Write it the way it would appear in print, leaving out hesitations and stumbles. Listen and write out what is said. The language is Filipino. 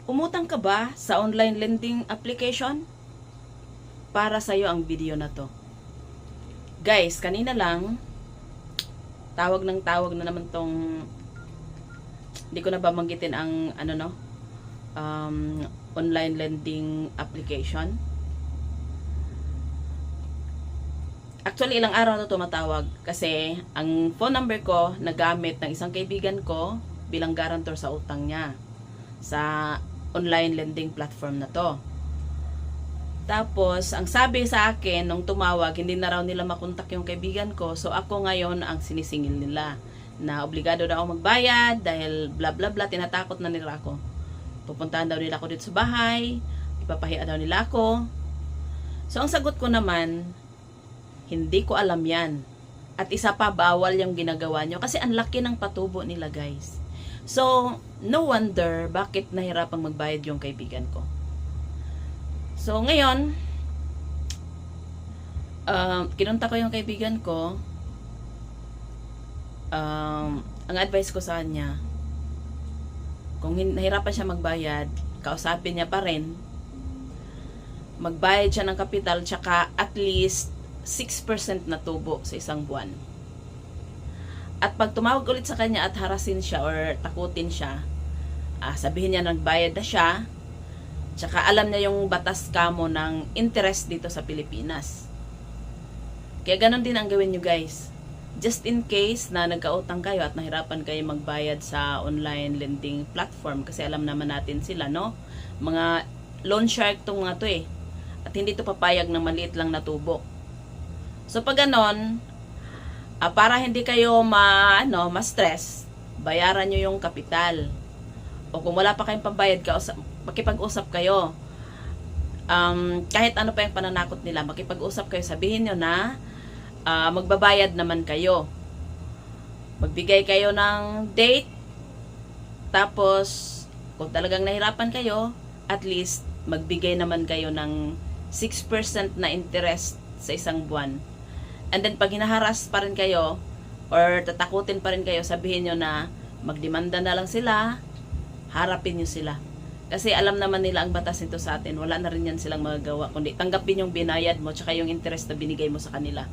Umutang ka ba sa online lending application? Para sa'yo ang video na to. Guys, kanina lang, tawag na naman tong, hindi ko na ba manggitin ang, online lending application. Actually, ilang araw na tumatawag kasi ang phone number ko nagamit ng isang kaibigan ko bilang guarantor sa utang niya sa online lending platform na to. Tapos, ang sabi sa akin nung tumawag, hindi na raw nila makontak yung kaibigan ko. So, ako ngayon ang sinisingil nila na obligado daw ako magbayad dahil bla bla bla, tinatakot na nila ako. Pupuntahan daw nila ako dito sa bahay, ipapahiya daw nila ako. So, ang sagot ko naman, hindi ko alam yan. At isa pa, bawal yung ginagawa nyo kasi ang laki ng patubo nila, guys. So, no wonder bakit nahirapang magbayad yung kaibigan ko. So, ngayon, kinunta ko yung kaibigan ko. Ang advice ko sa kanya, kung nahirapan siya magbayad, kausapin niya pa rin, magbayad siya ng kapital, tsaka at least 6% na tubo sa isang buwan. At pag tumawag ulit sa kanya at harasin siya or takutin siya, sabihin niya nagbayad na siya, tsaka alam niya yung batas kamo ng interest dito sa Pilipinas. Kaya ganun din ang gawin nyo, guys. Just in case na nagkautang kayo at nahirapan kayo magbayad sa online lending platform, kasi alam naman natin sila, no? Mga loan shark tong mga to eh. At hindi to papayag ng maliit lang na tubo. So pag ganon, para hindi kayo ma-stress, bayaran nyo yung kapital. O kung wala pa kayong pambayad, makipag-usap kayo. Kahit ano pa yung pananakot nila, makipag-usap kayo, sabihin nyo na magbabayad naman kayo. Magbigay kayo ng date, tapos kung talagang nahirapan kayo, at least magbigay naman kayo ng 6% na interest sa isang buwan. And then pag hinaharas pa rin kayo or tatakutin pa rin kayo, sabihin nyo na magdemanda na lang sila, harapin nyo sila. Kasi alam naman nila ang batas nito sa atin. Wala na rin yan silang magagawa, kundi tanggapin yung binayad mo tsaka yung interest na binigay mo sa kanila.